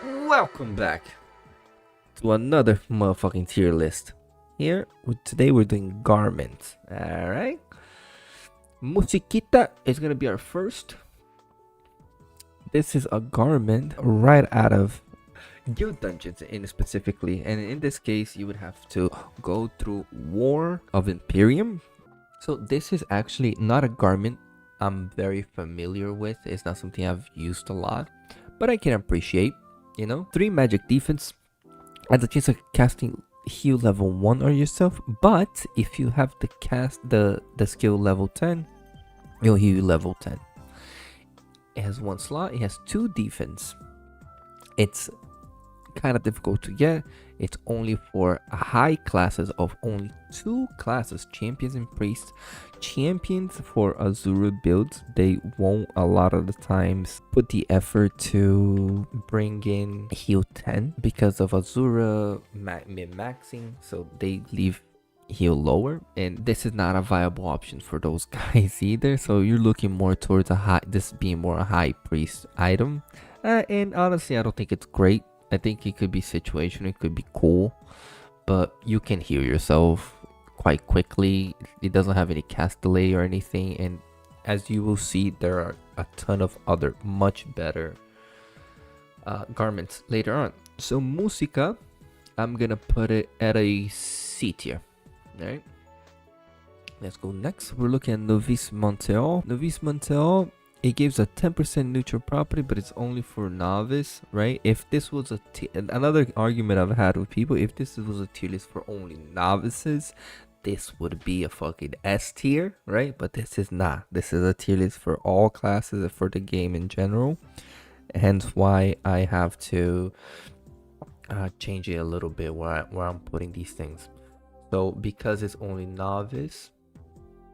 Welcome back to another motherfucking tier list. Today we're doing garments. Alright. Musika is gonna be our first. This is a garment right out of guild dungeons specifically, and in this case you would have to go through War of Imperium. So this is actually not a garment I'm very familiar with. It's not something I've used a lot, but I can appreciate. 3 magic defense, has a chance of casting heal level 1 on yourself, but if you have to cast the skill level 10, you'll heal level 10. It has 1 slot, it has 2 defense. It's kind of difficult to get. It's only for high classes of only 2 classes, champions and priests. Champions for Azura builds, they won't a lot of the times put the effort to bring in heal 10 because of Azura min-maxing, so they leave heal lower, and this is not a viable option for those guys either. So you're looking more towards this being more a high priest item, and honestly I don't think it's great. I think it could be situational, it could be cool, but you can heal yourself quite quickly. It doesn't have any cast delay or anything, and as you will see, there are a ton of other much better garments later on. So Musika, I'm gonna put it at a C tier. Alright, let's go next. We're looking at Novice Manteau. Novice Manteau, it gives a 10% neutral property, but it's only for novice, right? If this was another argument I've had with people, if this was a tier list for only novices, this would be a fucking S tier, right? But this is not. This is a tier list for all classes and for the game in general. Hence why I have to change it a little bit where I'm putting these things. So because it's only novice,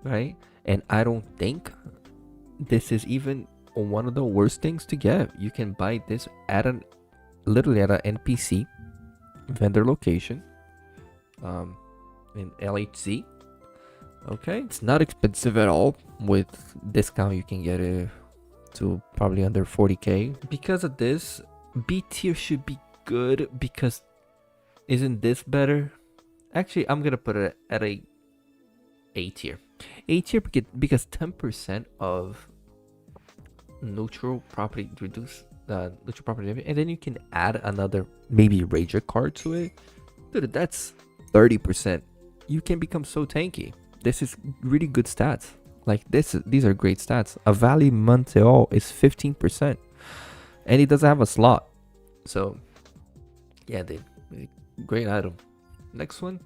right? And I don't think this is even one of the worst things to get. You can buy this at literally at an NPC vendor location in LHC. Okay, it's not expensive at all. With discount you can get it to probably under 40k. Because of this, B tier should be good, because isn't this better? Actually, I'm gonna put it at a tier. A tier because 10% of neutral property reduce neutral property damage, and then you can add another maybe Rager card to it. Dude, that's 30%. You can become so tanky. This is really good stats. Like these are great stats. A Vali Manteau is 15%, and he doesn't have a slot. So yeah, dude, great item. Next one.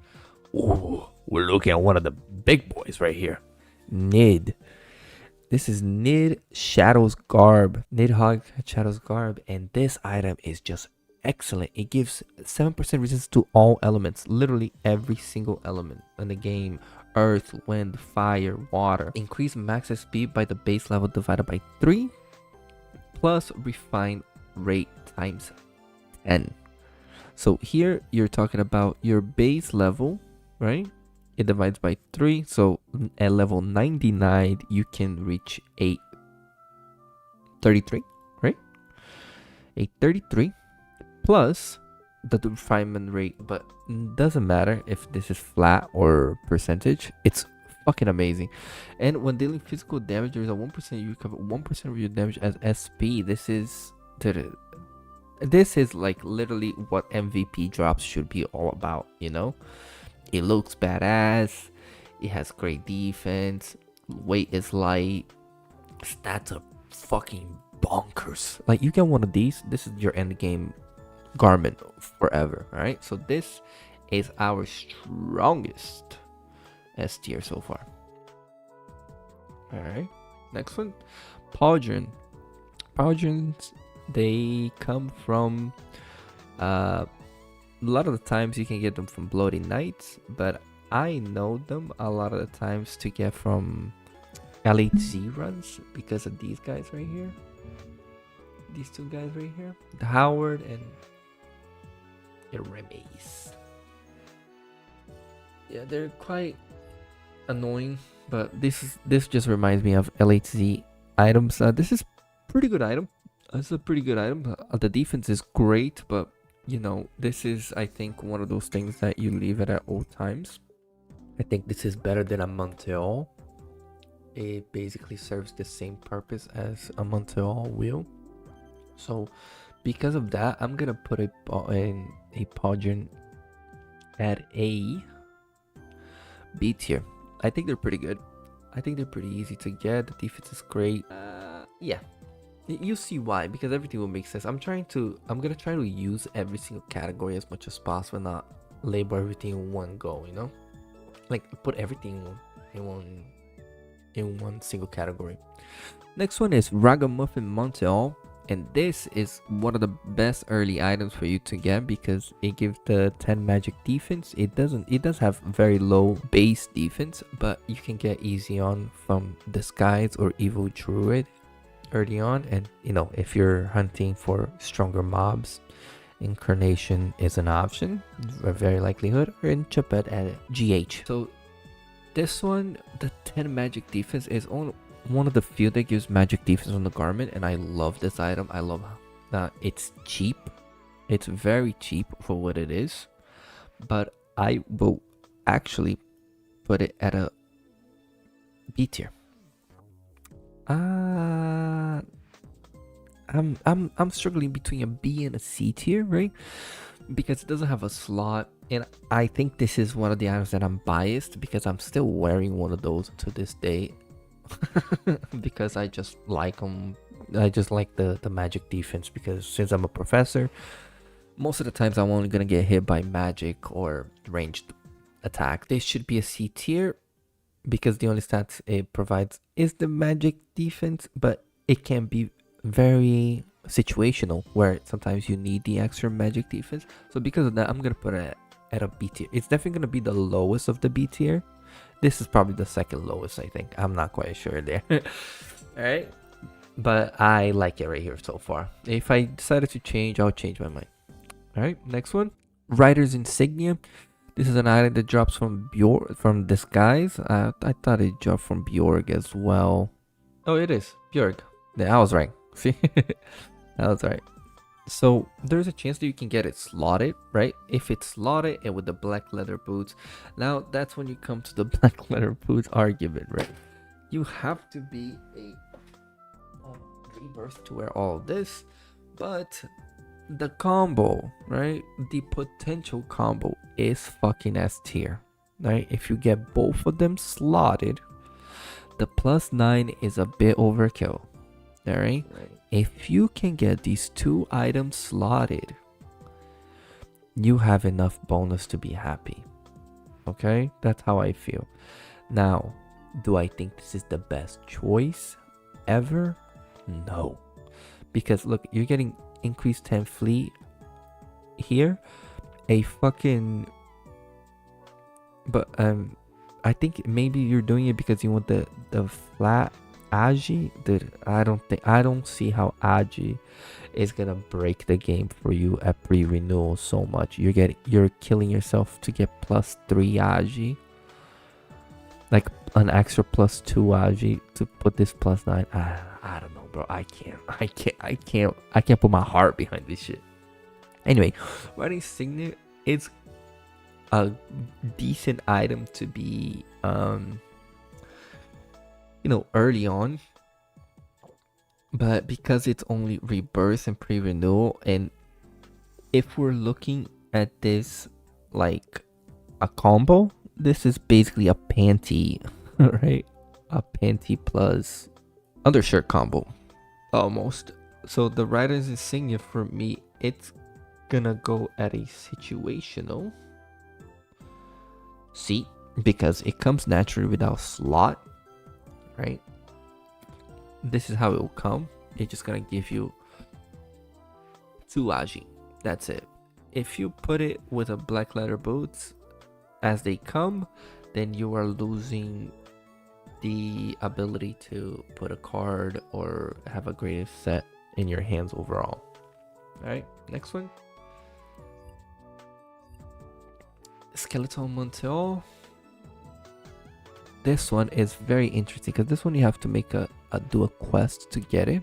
Ooh, we're looking at one of the big boys right here. Nyd. This is Nyd Shadow's Garb. Nydhorgg Shadow's Garb, and this item is just excellent. It gives 7% resistance to all elements, literally every single element in the game. Earth, wind, fire, water. Increase max speed by the base level divided by 3, plus refine rate times 10. So here you're talking about your base level, right? It divides by 3, so at level 99 you can reach 833, right? 833 plus the refinement rate, but doesn't matter if this is flat or percentage. It's fucking amazing. And when dealing physical damage, there's a 1% you recover 1% of your damage as SP. This is like literally what MVP drops should be all about, It looks badass, it has great defense, weight is light, stats are fucking bonkers. Like, you get one of these, this is your end game garment forever. Alright, so this is our strongest S tier so far. Alright, next one. Pauldron. Pauldrons, they come from a lot of the times you can get them from Bloody Knights, but I know them a lot of the times to get from LHC runs because of these guys right here. These 2 guys right here, the Howard and Remes. Yeah, they're quite annoying, but this just reminds me of LHC items. This is pretty good item. It's a pretty good item. The defense is great, but you know, this is, I think, one of those things that you leave it at all times. I think this is better than a Manteau. It basically serves the same purpose as a Manteau will. So because of that, I'm gonna put a Pauldron at a B tier. I think they're pretty good. I think they're pretty easy to get. The defense is great. Yeah, you see why, because everything will make sense. I'm gonna try to use every single category as much as possible, not label everything in one go, you know, like put everything in one single category. Next one is Ragamuffin Manteau, and this is one of the best early items for you to get because it gives the 10 magic defense. It does have very low base defense, but you can get easy on from Disguise or Evil Druid early on, and you know, if you're hunting for stronger mobs, Incarnation is an option, a very likelihood, or in Chapet at GH. So this one, the 10 magic defense is one of the few that gives magic defense on the garment, and I love this item. I love that it's cheap. It's very cheap for what it is, but I will actually put it at a B tier. I'm struggling between a B and a C tier, right? Because it doesn't have a slot, and I think this is one of the items that I'm biased because I'm still wearing one of those to this day. Because I just like them. I just like the magic defense, because since I'm a professor, most of the times I'm only gonna get hit by magic or ranged attack. This should be a C tier because the only stats it provides is the magic defense, but it can be very situational where sometimes you need the extra magic defense. So because of that, I'm gonna put it at a B tier. It's definitely gonna be the lowest of the B tier. This is probably the second lowest, I think. I'm not quite sure there. Alright, but I like it right here so far. If I decided to change, I'll change my mind. Alright, next one, Rider's Insignia. This is an item that drops from Disguise. I thought it dropped from Bjorg as well. Oh, it is Bjorg. Yeah, I was right. See, that was right. So there's a chance that you can get it slotted, right? If it's slotted and with the black leather boots, now that's when you come to the black leather boots argument, right? You have to be a rebirth to wear all of this, but the combo, right? The potential combo is fucking S tier, right? If you get both of them slotted, the +9 is a bit overkill. Alright, if you can get these two items slotted, you have enough bonus to be happy. Okay, that's how I feel. Now, do I think this is the best choice ever? No, because look, you're getting increased 10 fleet here, a fucking, but I think maybe you're doing it because you want the flat Agi. Dude, I don't see how Agi is gonna break the game for you at pre-renewal so much. You're killing yourself to get +3 Agi, like an extra +2 Agi to put this +9. I don't know, bro. I can't put my heart behind this shit. Anyway, Riding Insignia is a decent item to be you know, early on, but because it's only rebirth and pre-renewal, and if we're looking at this like a combo, this is basically a panty, right? A panty plus undershirt combo almost. So the Rider's Insignia for me, it's gonna go at a situational C because it comes naturally without slot. Right, this is how it will come. It's just gonna give you 2 Agi. That's it. If you put it with a black leather boots as they come, then you are losing the ability to put a card or have a greater set in your hands overall. All right, next one, Skeletal Manteau. This one is very interesting because this one you have to make do a quest to get it,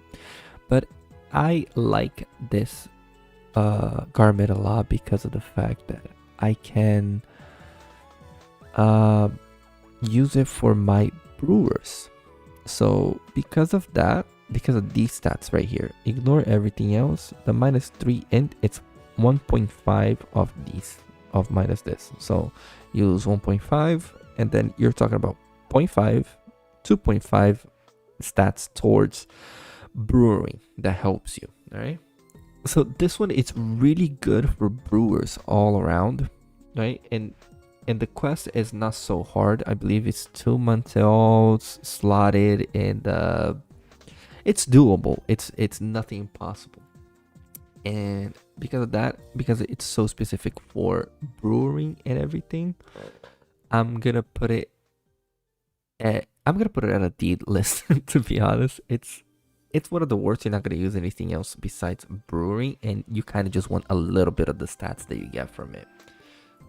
but I like this garment a lot because of the fact that I can use it for my brewers. So because of that, because of these stats right here, ignore everything else. The -3 int, it's 1.5 of these, of minus this. So you lose 1.5, and then you're talking about 0.5, 2.5 stats towards brewing that helps you. All right. So this one, it's really good for brewers all around, right? And the quest is not so hard. I believe it's 2 Manteaus slotted, and it's doable. It's nothing impossible. And because of that, because it's so specific for brewing and everything, I'm gonna put it at a D list. To be honest, it's one of the worst. You're not gonna use anything else besides brewing, and you kind of just want a little bit of the stats that you get from it.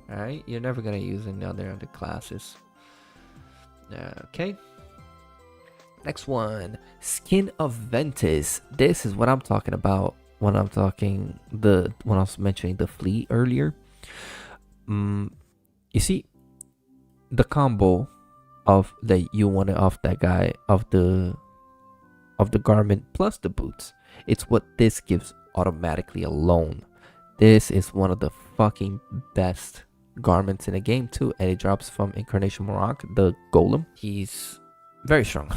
All right, you're never gonna use any other classes. Okay. Next one, Skin of Ventus. This is what I'm talking about when I'm talking when I was mentioning the fleet earlier. You see, the combo of that you wanted off that guy of the garment plus the boots. It's what this gives automatically alone. This is one of the fucking best garments in the game too, and it drops from Incarnation Morrigane, the golem. He's very strong.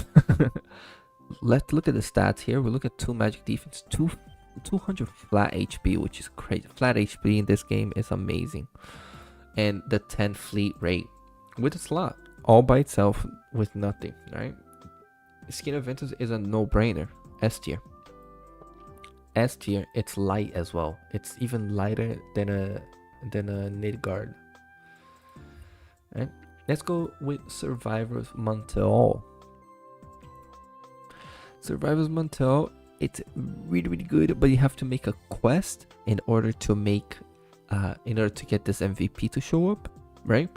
Let's look at the stats here. We look at 2 magic defense, 200 flat HP, which is crazy. Flat HP in this game is amazing. And the 10 fleet rate with a slot all by itself with nothing, right? Skin of Ventus is a no-brainer. S tier. S tier, it's light as well. It's even lighter than a Nydhorgg. Right? Let's go with Survivor's Manteau. Survivor's Manteau, it's really good, but you have to make a quest in order to get this MVP to show up, right?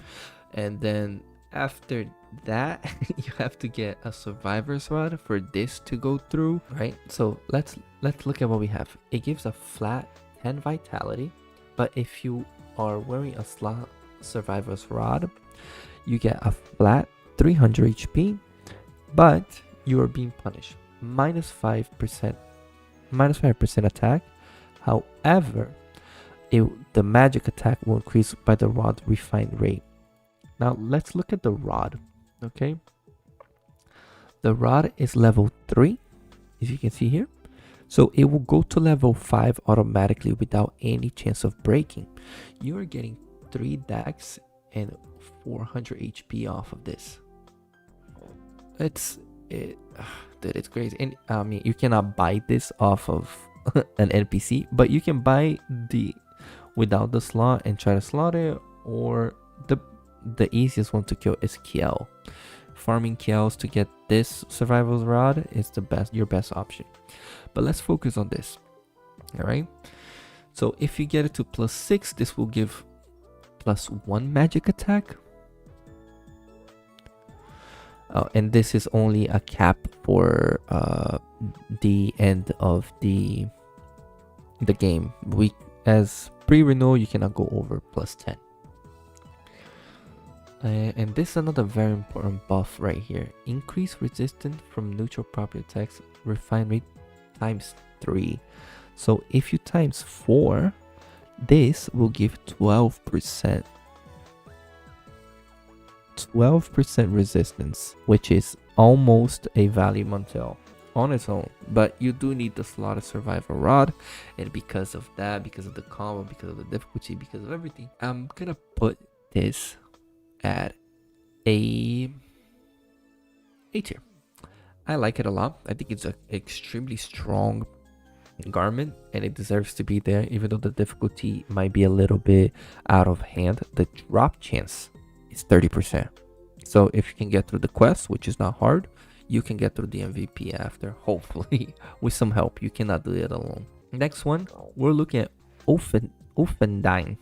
And then after that, you have to get a survivor's rod for this to go through, right? So let's look at what we have. It gives a flat 10 vitality, but if you are wearing a slot survivor's rod, you get a flat 300 HP, but you are being punished -5% attack. However, the magic attack will increase by the rod refined rate. Now let's look at the rod. Okay, the rod is level 3, as you can see here, so it will go to level 5 automatically without any chance of breaking. You are getting 3 dex and 400 HP off of this. Dude, it's crazy. And I mean, you cannot buy this off of an NPC, but you can buy without the slot and try to slot it, or the easiest one to kill is Kiel. Farming Kiels to get this survival rod is your best option. But let's focus on this. All right. So if you get it to +6, this will give +1 magic attack. And this is only a cap for the end of the game. As pre-renewal, you cannot go over +10. And this is another very important buff right here. Increase resistance from neutral property attacks, refine rate ×3. So if you ×4, this will give 12% resistance, which is almost a Vali Manteau on its own. But you do need the slotted survival rod, and because of that, because of the combo, because of the difficulty, because of everything, I'm gonna put this at a tier. I like it a lot. I think it's an extremely strong garment, and it deserves to be there, even though the difficulty might be a little bit out of hand. The drop chance is 30%. So if you can get through the quest, which is not hard, you can get through the MVP after, hopefully, with some help. You cannot do it alone. Next one, we're looking at Ulfhedinn.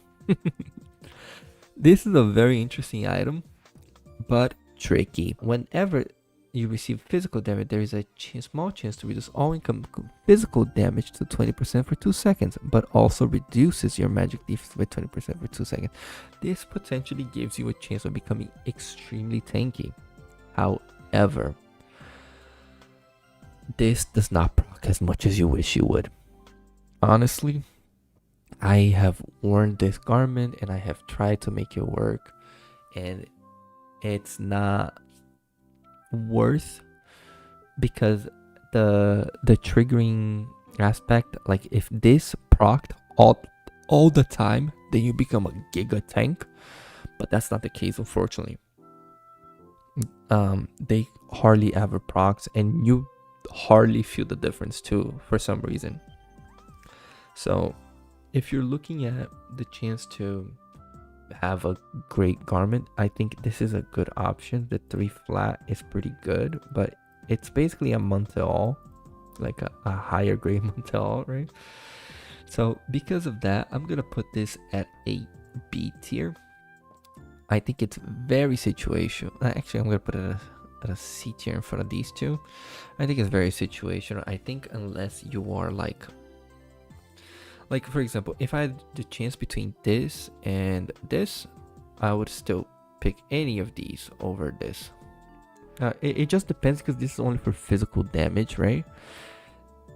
This is a very interesting item, but tricky. Whenever you receive physical damage, there is a small chance to reduce all income physical damage to 20% for 2 seconds, but also reduces your magic defense by 20% for 2 seconds. This potentially gives you a chance of becoming extremely tanky. However, this does not proc as much as you wish you would. Honestly, I have worn this garment and I have tried to make it work, and it's not worth, because the triggering aspect, like if this procced all the time, then you become a giga tank, but that's not the case, unfortunately. They hardly ever procs, and you hardly feel the difference too for some reason. So if you're looking at the chance to have a great garment, I think this is a good option. The 3 flat is pretty good, but it's basically a Manteau, like a higher grade Manteau, right? So because of that, I'm gonna put this at a B tier. I think it's very situational. Actually, I'm gonna put it at a C tier in front of these two. I think it's very situational. I think unless you are like for example, if I had the chance between this and this, I would still pick any of these over this. It just depends, because this is only for physical damage, right?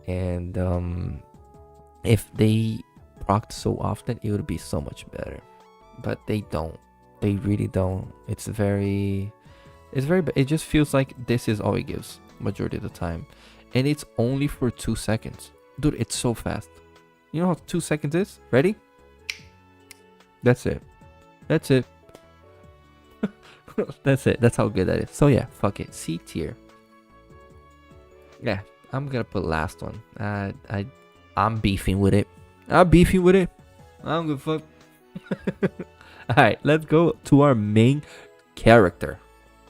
And if they procced so often, it would be so much better, but they don't. They really don't. It just feels like this is all it gives majority of the time, and it's only for 2 seconds, dude. It's so fast. You know how 2 seconds is? Ready? That's it. That's it. That's it. That's how good that is. So yeah, fuck it. C tier. Yeah, I'm gonna put last one. I'm beefing with it. I'm beefing with it. I don't give a fuck. Alright, let's go to our main character,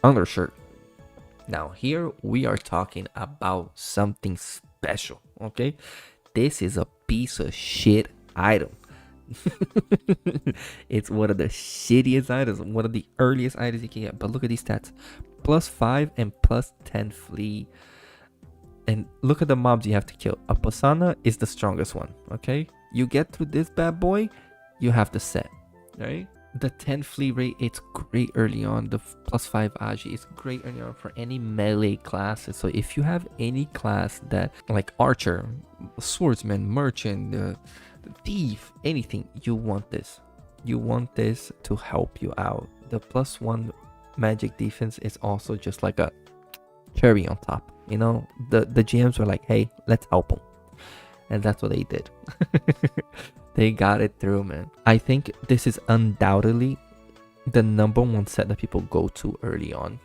Undershirt. Now here we are talking about something special, okay? This is a piece of shit item. It's one of the shittiest items, one of the earliest items you can get. But look at these stats: +5 and +10 flee. And look at the mobs you have to kill. A Posana is the strongest one. Okay, you get through this bad boy, you have the set, right? The 10 flee rate, it's great early on. The +5 Agi is great early on for any melee classes. So if you have any class that, like archer, swordsman, merchant, thief, anything, you want this. You want this to help you out. The +1 magic defense is also just like a cherry on top. You know, the GMs were like, hey, let's help them. And that's what they did. They got it through, man. I think this is undoubtedly the #1 set that people go to early on.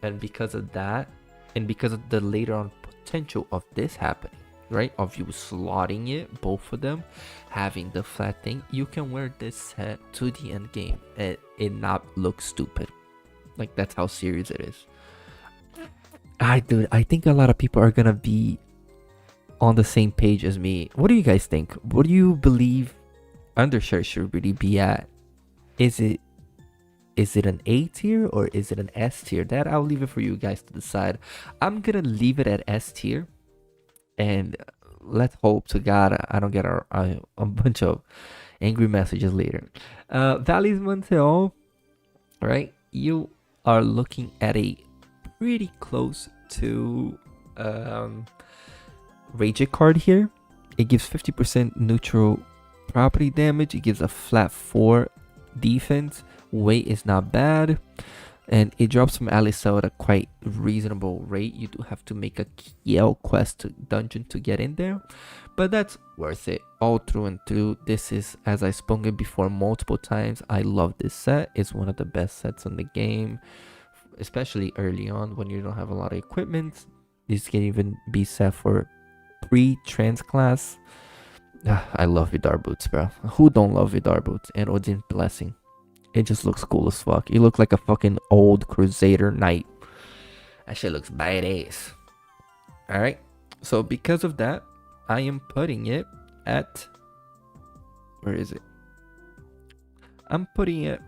And because of that, and because of the later on potential of this happening, right? Of you slotting it, both of them, having the flat thing, you can wear this set to the end game and it not look stupid. Like, that's how serious it is. Dude, I think a lot of people are gonna be on the same page as me. What do you guys think? What do you believe Undershirt should really be at? Is it an A tier or is it an S tier? That I'll leave it for you guys to decide. I'm gonna leave it at S tier, and let's hope to God I don't get a bunch of angry messages later. Valkyrian Manteau, right? You are looking at a pretty close to Rage card here. It gives 50% neutral property damage. It gives a flat 4 defense. Weight is not bad, and it drops from Alicel at a quite reasonable rate. You do have to make a Kiel quest dungeon to get in there, but that's worth it all through and through. This is, as I spoken before multiple times, I love this set. It's one of the best sets in the game, especially early on when you don't have a lot of equipment. This can even be set for pre-trans class. I love Vidar boots, bro. Who don't love Vidar boots? And Odin blessing. It just looks cool as fuck. You look like a fucking old crusader knight. That shit looks badass. Alright, so because of that, I am putting it at, where is it? I'm putting it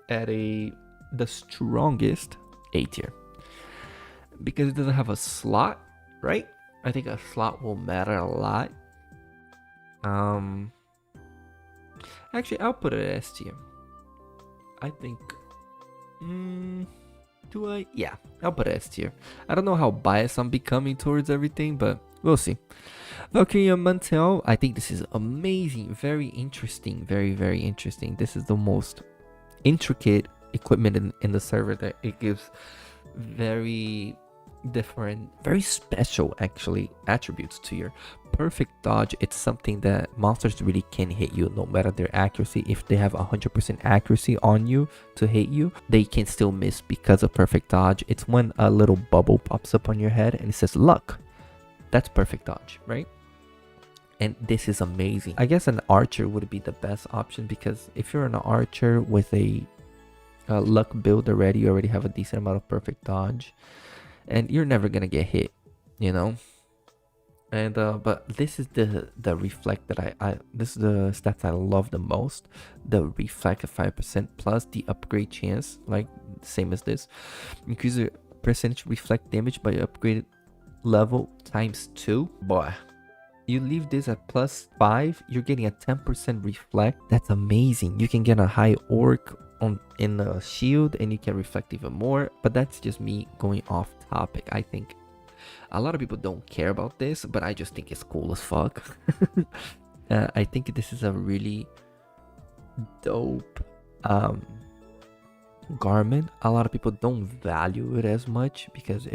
at the strongest A tier. because it doesn't have a slot, right? I think a slot will matter a lot. Actually, I'll put it at S tier. I think. Do I? Yeah, I'll put it S tier. I don't know how biased I'm becoming towards everything, but we'll see. Valkyrian Manteau, I think this is amazing, very interesting, very interesting. This is the most intricate equipment in the server that it gives very different, very special actually attributes to your perfect dodge. It's something that monsters really can hit you no matter their accuracy. If they have 100% accuracy on you to hit you, they can still miss because of perfect dodge. It's when a little bubble pops up on your head and it says luck. That's perfect dodge, right? And this is amazing. I guess an archer would be the best option, because if you're an archer with a luck build already, you already have a decent amount of perfect dodge and you're never gonna get hit, you know. And but this is the reflect that this is the stats I love the most. The reflect at 5% plus the upgrade chance, like same as this, increase the percentage reflect damage by upgraded level times 2. Boy, you leave this at +5, you're getting a 10% reflect. That's amazing. You can get a high orc in the shield and you can reflect even more, but that's just me going off topic. I think a lot of people don't care about this, but I just think it's cool as fuck. I think this is a really dope garment. A lot of people don't value it as much because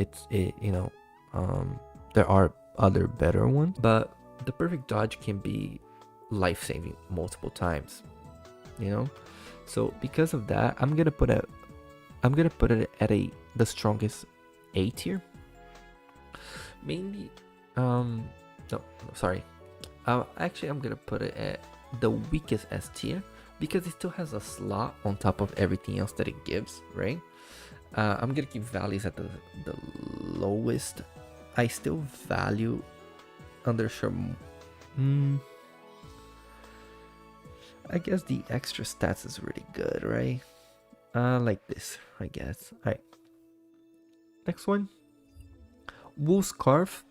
there are other better ones, but the perfect dodge can be life-saving multiple times, you know. So because of that, I'm gonna put it at the strongest A tier. Mainly, actually I'm gonna put it at the weakest S tier because it still has a slot on top of everything else that it gives, right? I'm gonna keep Vali's at the lowest. I still value Undershirt. I guess the extra stats is really good, right? Like this, I guess. Alright. Next one. Wool Scarf.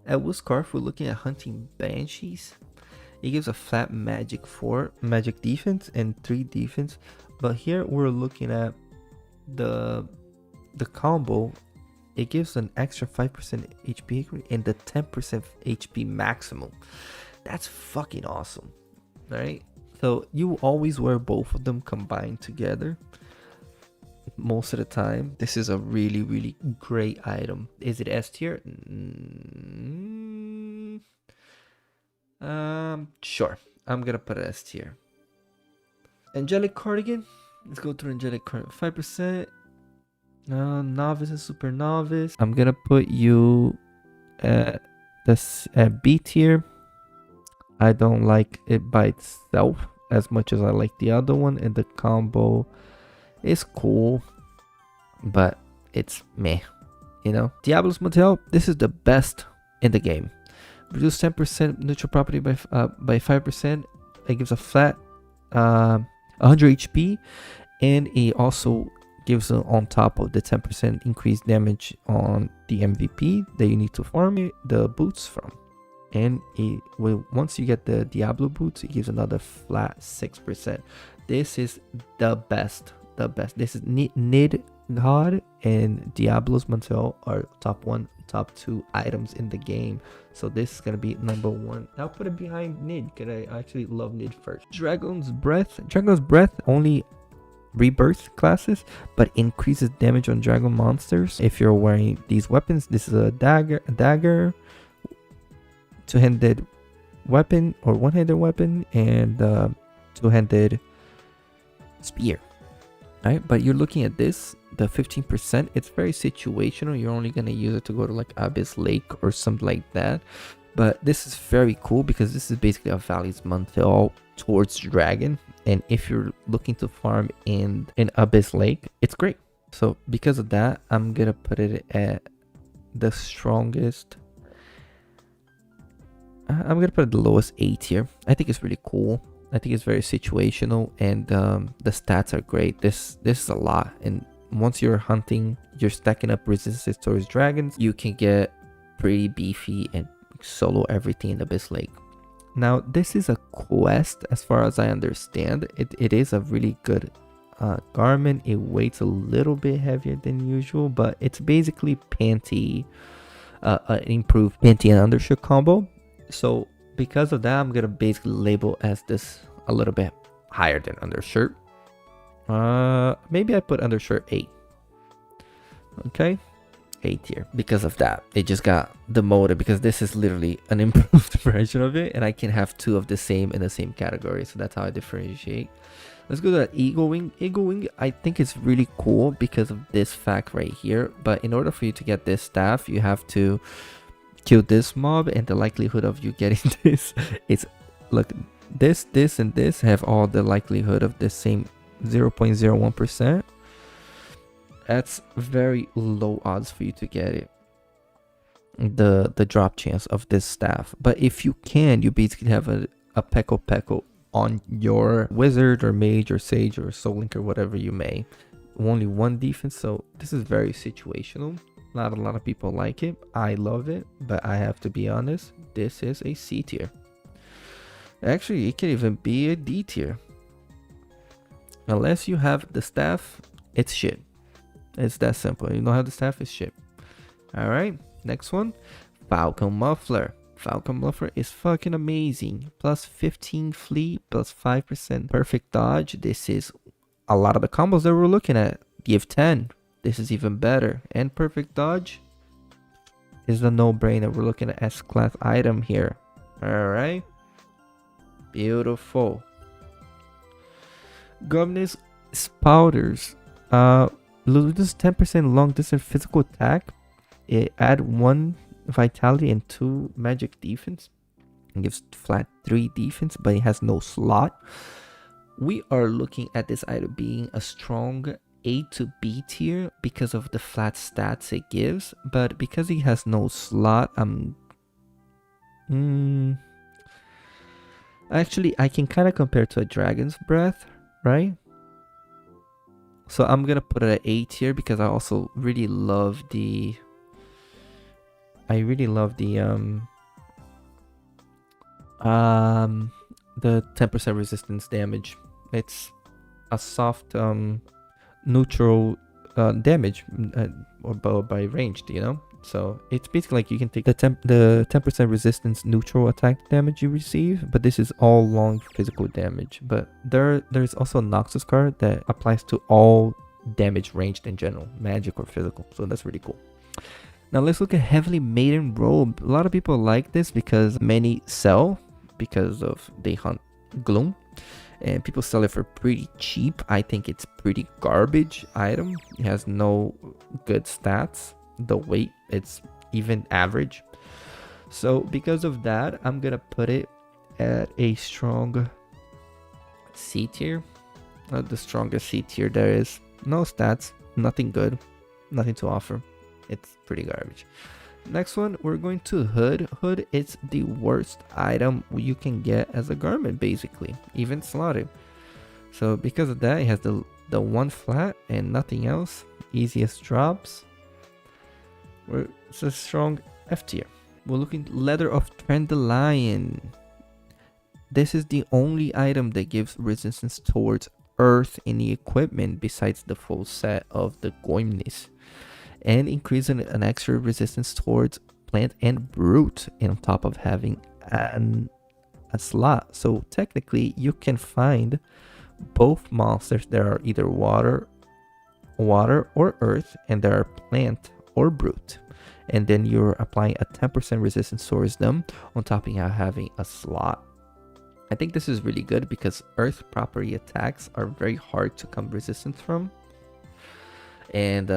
At Wool Scarf, we're looking at hunting banshees. It gives a flat magic 4 magic defense and 3 defense. But here we're looking at the combo. It gives an extra 5% HP and the 10% HP maximum. That's fucking awesome, right? So you always wear both of them combined together most of the time. This is a really great item. Is it S tier? Sure. I'm gonna put it S tier. Angelic Cardigan. Let's go through Angelic Cardigan. 5%. Novice and Super Novice. I'm gonna put you at B tier. I don't like it by itself as much as I like the other one, and the combo is cool, but it's meh, you know. Diabolus Manteau, this is the best in the game. Reduce 10% neutral property by 5%. It gives a flat 100 HP, and it also gives on top of the 10% increased damage on the MVP that you need to farm the boots from. And once you get the Diablo boots, it gives another flat 6%. This is the best. This is Nydhorgg and Diabolus Manteau are top 2 items in the game. So this is gonna be number 1. I'll put it behind Nyd because I actually love Nyd first. Dragon's Breath only rebirth classes, but increases damage on dragon monsters. If you're wearing these weapons, this is a dagger, two-handed weapon or one-handed weapon, and two-handed spear. Alright, but you're looking at this, the 15%, it's very situational. You're only gonna use it to go to like Abyss Lake or something like that. But this is very cool because this is basically a Vali's Manteau towards dragon, and if you're looking to farm in Abyss Lake, it's great. So because of that, I'm gonna put it at the strongest. I'm gonna put it at the lowest A tier. I think it's really cool. I think it's very situational, and the stats are great. This is a lot, and once you're hunting, you're stacking up resistance towards dragons, you can get pretty beefy and solo everything in the Abyss Lake. Now, this is a quest as far as I understand. It is a really good garment. It weighs a little bit heavier than usual, but it's basically panty, improved panty and undershirt combo. So because of that, I'm gonna basically label as this a little bit higher than undershirt. Maybe I put undershirt 8. Okay, 8 tier. Because of that, it just got demoted because this is literally an improved version of it, and I can have 2 of the same in the same category. So that's how I differentiate. Let's go to that Eagle Wing. Eagle Wing, I think it's really cool because of this fact right here. But in order for you to get this staff, you have to kill this mob, and the likelihood of you getting this is, look, this, and this have all the likelihood of the same 0.01%. That's very low odds for you to get it, the drop chance of this staff. But if you can, you basically have a Peko on your wizard or mage or sage or soul link or whatever you may. Only 1 defense, so this is very situational. Not a lot of people like it. I love it, but I have to be honest, this is a C tier. Actually, it can even be a D tier. Unless you have the staff, it's shit. It's that simple. You don't have the staff, it's shit. Alright, next one. Falcon Muffler. Falcon Muffler is fucking amazing. Plus 15 fleet, plus 5% perfect dodge. This is a lot of the combos that we're looking at. Give 10. This is even better. And perfect dodge is the no-brainer. We're looking at S-class item here. Alright. Beautiful. Goibne's Spaulders. Loses 10% long distance physical attack. It add 1 vitality and 2 magic defense. It gives flat 3 defense, but it has no slot. We are looking at this item being a strong A to B tier because of the flat stats it gives, but because it has no slot, actually I can kind of compare to a Dragon's Breath, right? So I'm gonna put it at A tier because I also really love the 10% resistance damage. It's a soft neutral damage or by ranged, you know. So it's basically like you can take the 10% resistance neutral attack damage you receive, but this is all long physical damage. But there's also a Noxus card that applies to all damage ranged in general, magic or physical. So that's really cool. Now let's look at Heavily Maiden Robe. A lot of people like this because many sell because of they hunt gloom, and people sell it for pretty cheap. I think it's pretty garbage item. It has no good stats. The weight, it's even average. So because of that, I'm gonna put it at a strong C tier. The strongest C tier there is. No stats, nothing good, nothing to offer. It's pretty garbage. Next one, we're going to Hood. Hood is the worst item you can get as a garment, basically, even slotted. So because of that, it has the 1 flat and nothing else. Easiest drops. It's a strong F tier. We're looking at Leather of Tendrilion. This is the only item that gives resistance towards earth in the equipment besides the full set of the Goibnes, and increasing an extra resistance towards plant and brute, and on top of having a slot. So technically you can find both monsters that are either water or earth, and there are plant or brute, and then you're applying a 10% resistance towards them on top of having a slot. I think this is really good because earth property attacks are very hard to come resistance from, and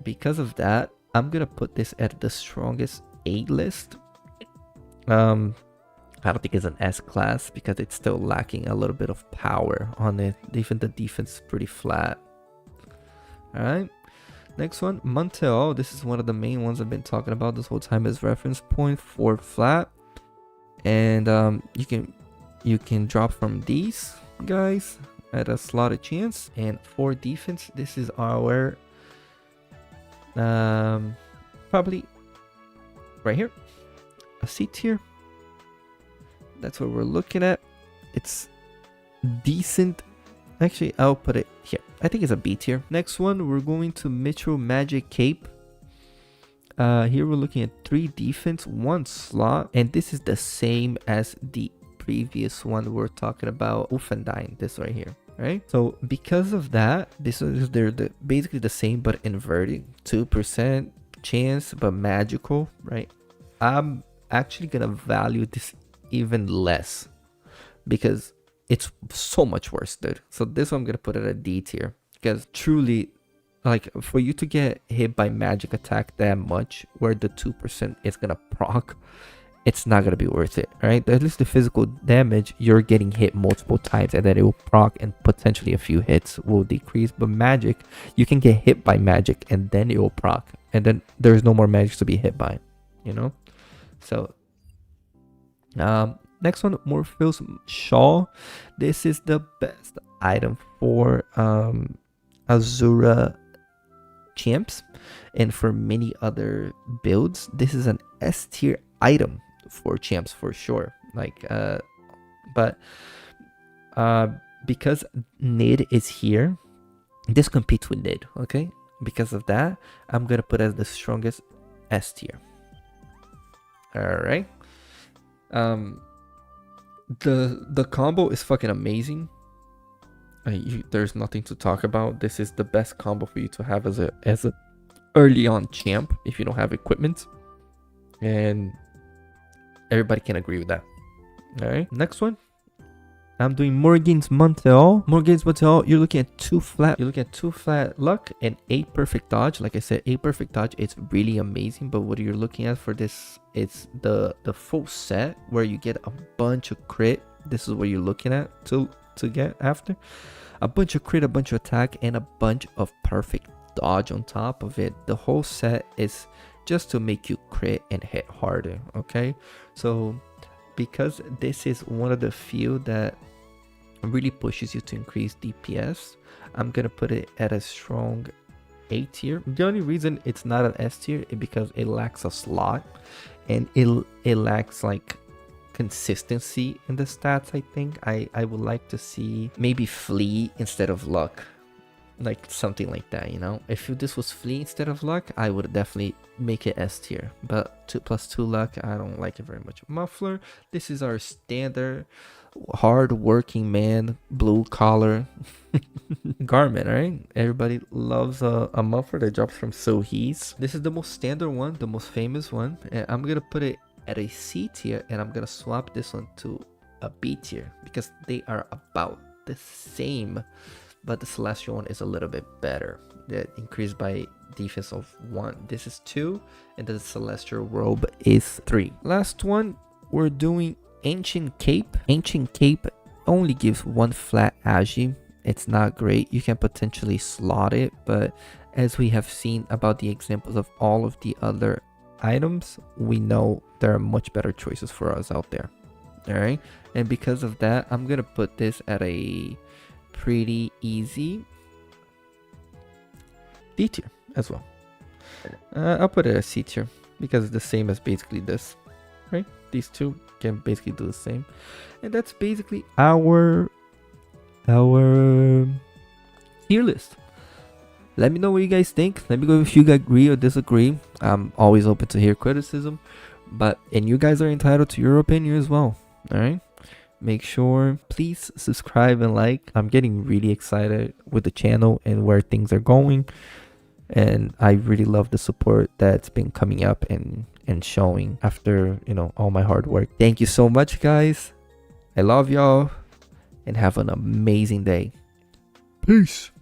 because of that, I'm gonna put this at the strongest A list. I don't think it's an S class because it's still lacking a little bit of power on it. Even the defense is pretty flat. Alright, next one, Manteau. This is one of the main ones I've been talking about this whole time as reference point for flat, and you can drop from these guys at a slotted chance. And for defense, this is our Probably right here, a C tier. That's what we're looking at. It's decent. Actually, I'll put it here. I think it's a B tier. Next one, we're going to Mithril Magic Cape. Here we're looking at 3 defense, 1 slot, and this is the same as the previous one we're talking about, Ulfhedinn, this right here, right? So because of that, they're basically the same but inverting. 2% chance but magical, right? I'm actually gonna value this even less because it's so much worse, dude. So this one I'm gonna put it at a D tier because truly, like, for you to get hit by magic attack that much, where the 2% is gonna proc, it's not gonna be worth it, right? At least the physical damage, you're getting hit multiple times and then it will proc and potentially a few hits will decrease. But magic, you can get hit by magic and then it will proc, and then there's no more magic to be hit by, you know? So next one, Morpheus Shawl. This is the best item for Azura champs and for many other builds. This is an S tier item for champs for sure. Like but because Nyd is here, this competes with Nyd, okay? Because of that, I'm gonna put as the strongest S tier. All right. The combo is fucking amazing. There's nothing to talk about. This is the best combo for you to have as a early on champ if you don't have equipment, and everybody can agree with that. All right, next one, I'm doing Morrigane's Manteau. Morrigane's Manteau, you're looking at 2 flat. You're looking at 2 flat luck and 8 perfect dodge. Like I said, 8 perfect dodge, it's really amazing. But what you're looking at for this, it's the full set where you get a bunch of crit. This is what you're looking at to get after a bunch of crit, a bunch of attack, and a bunch of perfect dodge on top of it. The whole set is just to make you crit and hit harder, okay? So because this is one of the few that really pushes you to increase DPS, I'm gonna put it at a strong A tier. The only reason it's not an S tier is because it lacks a slot and it lacks like consistency in the stats. I think I would like to see maybe flee instead of luck, like something like that, you know? If this was flee instead of luck, I would definitely make it S tier, but 2+2 luck, I don't like it very much. Muffler, this is our standard hard working man, blue collar garment, right? Everybody loves a muffler that drops from Sohees. This is the most standard one, the most famous one, and I'm gonna put it at a C tier, and I'm gonna swap this one to a B tier because they are about the same, but the celestial one is a little bit better. That increased by defense of 1. This is 2, and the celestial robe is 3. Last one, we're doing Ancient Cape. Ancient Cape only gives 1 flat agi. It's not great. You can potentially slot it, but as we have seen about the examples of all of the other items, we know there are much better choices for us out there. All right, and because of that, I'm gonna put this at a pretty easy D tier as well. I'll put it at C tier because it's the same as basically this, right? These two can basically do the same, and that's basically our tier list. Let me know what you guys think. Let me know if you agree or disagree. I'm always open to hear criticism, and you guys are entitled to your opinion as well. All right, make sure please subscribe and like. I'm getting really excited with the channel and where things are going, and I really love the support that's been coming up and showing after, you know, all my hard work. Thank you so much, guys. I love y'all, and have an amazing day. Peace.